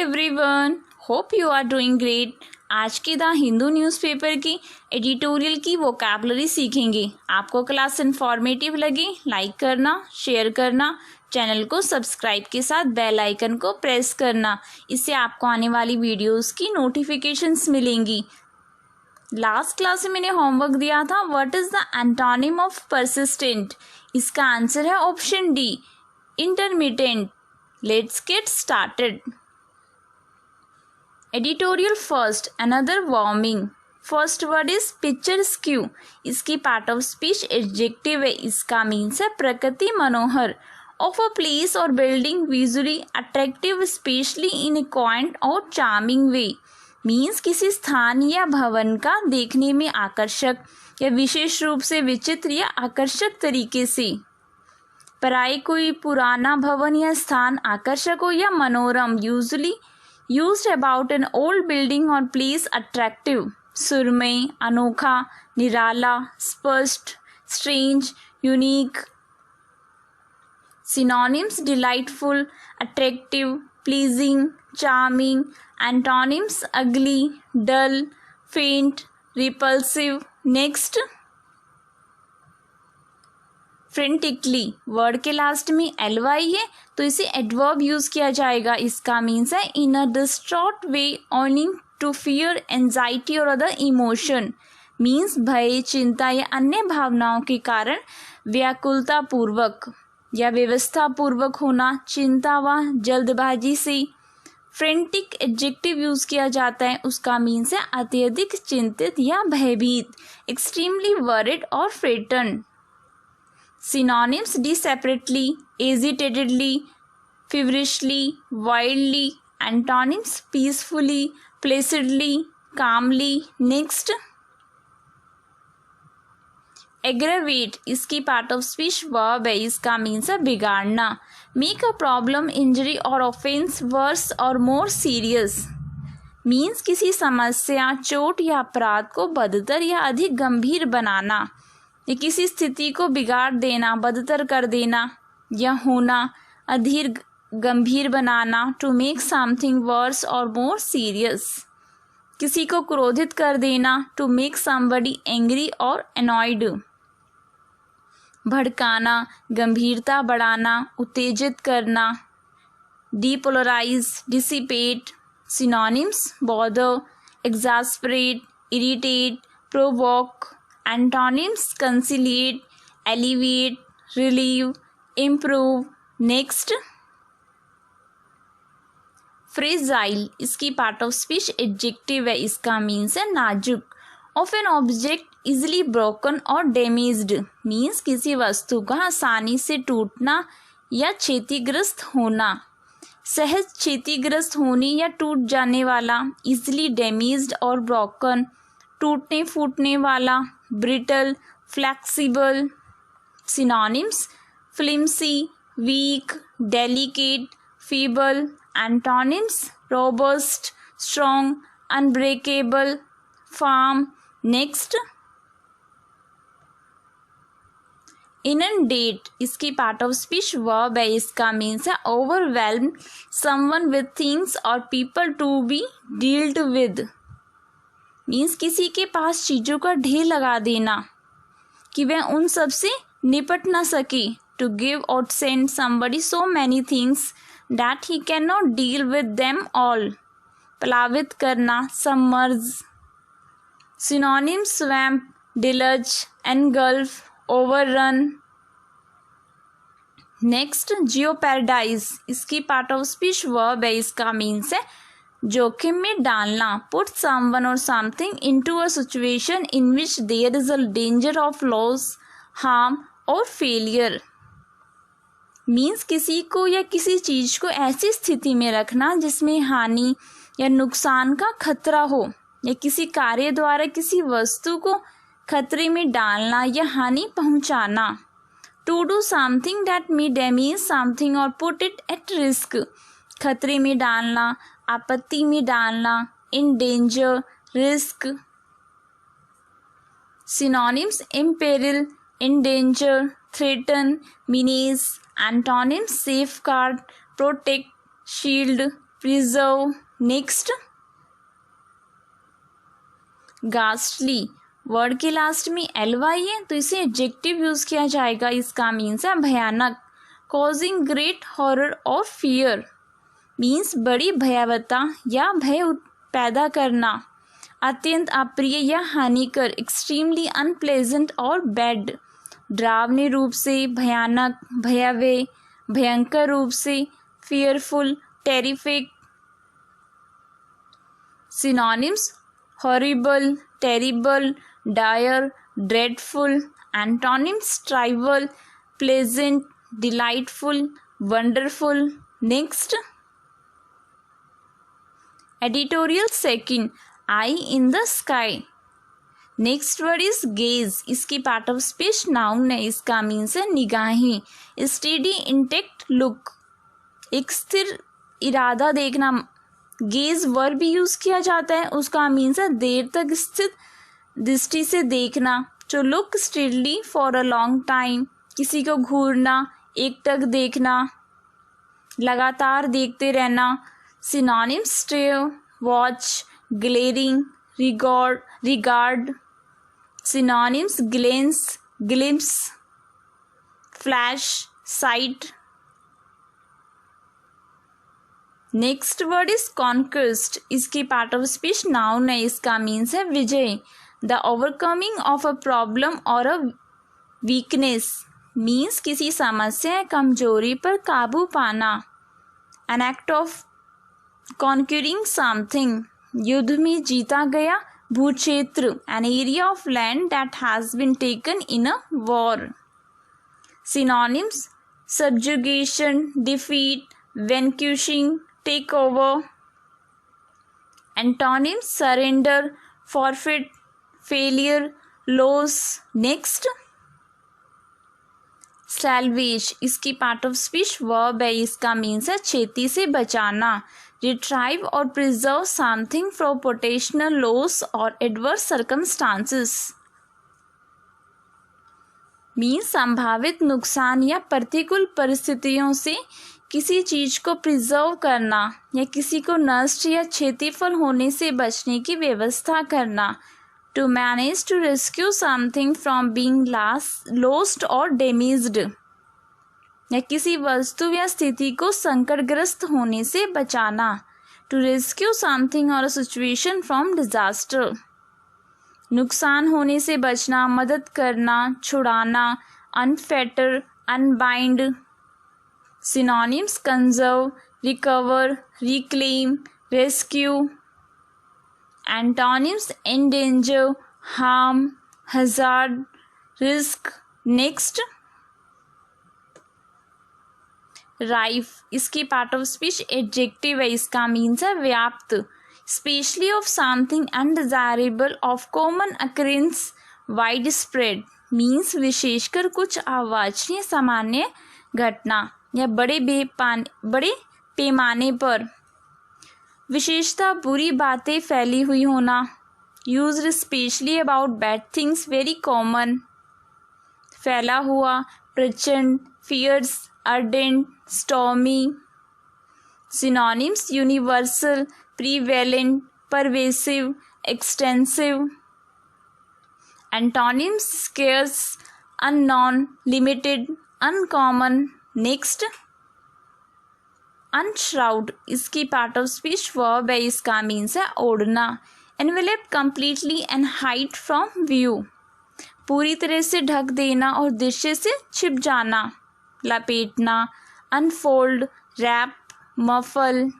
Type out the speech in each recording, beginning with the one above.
Everyone, hope you are doing great. आज की the Hindu newspaper की एडिटोरियल की वोकैबुलरी सीखेंगे। आपको क्लास इन्फॉर्मेटिव लगी, लाइक करना, शेयर करना, चैनल को सब्सक्राइब के साथ बेल आइकन को प्रेस करना। इससे आपको आने वाली वीडियोस की नोटिफिकेशंस मिलेंगी। लास्ट क्लास में मैंने होमवर्क दिया था, what is the antonym of persistent. इसका आंसर है option D, intermittent. Let's get started. Editorial first, another warming. First word is picturesque. इसकी पार्ट ऑफ स्पीच एडजेक्टिव है। इसका मीन्स है प्रकृति मनोहर। ऑफ अ प्लेस और building visually attractive, specially in A coined और charming वे। Means किसी स्थान या भवन का देखने में आकर्षक या विशेष रूप से विचित्र या आकर्षक तरीके से। पराई कोई पुराना भवन या स्थान आकर्षक हो या मनोरम, usually used about an old building or place attractive। सुरमई, अनोखा, निराला, स्पष्ट, strange, unique। synonyms delightful, attractive, pleasing, charming। antonyms ugly, dull, faint, repulsive। next, frantically. Word के लास्ट में ly है तो इसे एडवर्ब यूज किया जाएगा। इसका मीन्स है in a distraught way, owing to fear, anxiety or other emotion. Means भय, चिंता या अन्य भावनाओं के कारण व्याकुलता पूर्वक या व्यवस्था पूर्वक होना, चिंता व जल्दबाजी से। फ्रेंटिक एडजेक्टिव यूज किया जाता है, उसका मीन्स है अत्यधिक चिंतित या भयभीत, एक्सट्रीमली वरिड और फ्रेटन। Synonyms separately, agitatedly, feverishly, wildly। antonyms peacefully, placidly, calmly। next, aggravate। इसकी पार्ट ऑफ स्पीच वर्ब है। इसका मीन्स है बिगाड़ना। मेक अ प्रॉब्लम, इंजरी और offence verse or more serious. Means किसी समस्या, चोट या अपराध को बदतर या अधिक गंभीर बनाना या किसी स्थिति को बिगाड़ देना, बदतर कर देना या होना, अधीर गंभीर बनाना। To make something worse or more serious. किसी को क्रोधित कर देना, to make somebody angry or annoyed. भड़काना, गंभीरता बढ़ाना, उत्तेजित करना। Depolarise, dissipate. Synonyms bother, exasperate, irritate, provoke. antonyms conciliate, alleviate, relieve, improve। next, fragile। इसकी पार्ट ऑफ स्पीच एडजेक्टिव है। इसका मीन्स है नाजुक। Of an object easily broken or damaged. Means किसी वस्तु का आसानी से टूटना या क्षतिग्रस्त होना। सहज क्षतिग्रस्त होने या टूट जाने वाला। इजिली डैमेज्ड और ब्रोकन, टूटने फूटने वाला। Brittle, flexible. Synonyms flimsy, weak, delicate, feeble. Antonyms robust, strong, unbreakable, firm. Next, inundate. इसकी पार्ट ऑफ स्पीच वर्ब है। इसका मीन्स है ओवरवेल्म समवन विद थिंग्स और people to be dealt with. Means किसी के पास चीज़ों का ढेर लगा देना कि वह उन सब से निपट ना सके। To give or send somebody so many things that he can not deal with them all. प्लावित करना, submerge. Synonyms swamp, deluge, engulf, overrun. Next, jeopardise. इसकी पार्ट ऑफ स्पीच वर्ब है। इसका मीन्स है जोखिम में डालना। पुट समवन और something into a situation in which there is a danger of loss, harm और फेलियर। मीन्स किसी को या किसी चीज को ऐसी स्थिति में रखना जिसमें हानि या नुकसान का खतरा हो, या किसी कार्य द्वारा किसी वस्तु को खतरे में डालना या हानि पहुंचाना। To do something that may damage something or put it at risk. खतरे में डालना, आपत्ति में डालना। In danger, risk. Synonyms imperil, endanger, threaten, menace. Antonyms safeguard, protect, shield, preserve. Next, ghastly, word के लास्ट में ly है तो इसे एडजेक्टिव यूज किया जाएगा, इसका मीन्स है भयानक। कॉजिंग ग्रेट हॉरर और फियर मीन्स बड़ी भयावहता या भय पैदा करना। अत्यंत अप्रिय या हानिकर, एक्सट्रीमली अनप्लेजेंट और बैड, डरावने रूप से, भयानक, भयावह, भयंकर रूप से, fearful, terrific. Synonyms, horrible, terrible, dire, dreadful. Antonyms, trivial, pleasant, delightful, wonderful. Next, editorial second, eye in the sky. Next word is gaze, इसकी पार्ट ऑफ स्पीच नाउन है, इसका मीन्स है निगाहें। स्टेडी इंटेक्ट लुक, एक स्थिर इरादा देखना। Gauge verb भी यूज किया जाता है, उसका मीन्स है देर तक स्थित दृष्टि से देखना। To look steadily for a long time, किसी को घूरना, एकटक देखना, लगातार देखते रहना। Synonyms, stare, watch, glaring, regard. Synonyms, glance, glimpse, flash, sight. Next word is conquest, इसकी पार्ट ऑफ स्पीच नाउन है, इसका मीन्स है विजय। The overcoming of a problem or a weakness means किसी समस्या या कमजोरी पर काबू पाना। An act of conquering something, युद्ध में जीता गया भूक्षेत्र। An area of land that has been taken in a war. Synonyms, subjugation, defeat, vanquishing, take over. Antonyms, surrender, forfeit, failure, loss. Next, salvage, इसकी पार्ट ऑफ स्पीच वर्ब है, इसका means है क्षति से बचाना। रिट्राइव और preserve something from potential loss और adverse circumstances means संभावित नुकसान या प्रतिकूल परिस्थितियों से किसी चीज को प्रिजर्व करना या किसी को नष्ट या क्षतिफल होने से बचने की व्यवस्था करना। To manage to rescue something from being lost और डैमेज्ड, या किसी वस्तु या स्थिति को संकटग्रस्त होने से बचाना। टू रेस्क्यू समथिंग और सिचुएशन फ्रॉम डिजास्टर, नुकसान होने से बचना, मदद करना, छुड़ाना। Unfetter, unbind. Synonyms, conserve, recover, reclaim, rescue. Antonyms, endanger, harm, hazard, risk. Next, rife, इसकी पार्ट ऑफ स्पीच एडजेक्टिव है, इसका मीन्स है व्याप्त। Specially of something undesirable, of common occurrence, wide spread means विशेषकर कुछ अवांछनीय सामान्य घटना या बड़े पैमाने पर। विशेषता, बुरी बातें फैली हुई होना। Used specially about bad things, very common. फैला हुआ, प्रचंड, fierce, ardent, stormy. Synonyms, universal, prevalent, pervasive, extensive. Antonyms, scarce, unknown, limited, uncommon. Next, unshroud, इसकी पार्ट ऑफ स्पीच वर्ब है, इसका मीन्स है ओढ़ना। Envelope completely and hide from view, पूरी तरह से ढक देना और दृश्य से छिप जाना, लपेटना। Unfold, wrap, muffle.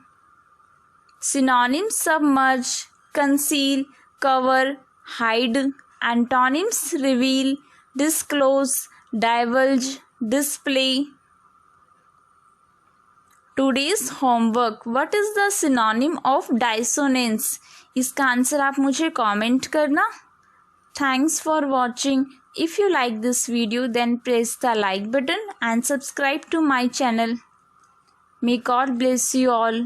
Synonyms, submerge, conceal, cover, hide. Antonyms, reveal, disclose, divulge, display. Today's homework, what is the synonym of dissonance? इसका आंसर आप मुझे कमेंट करना। Thanks for watching. If you like this video, then press the like button and subscribe to my channel. May God bless you all.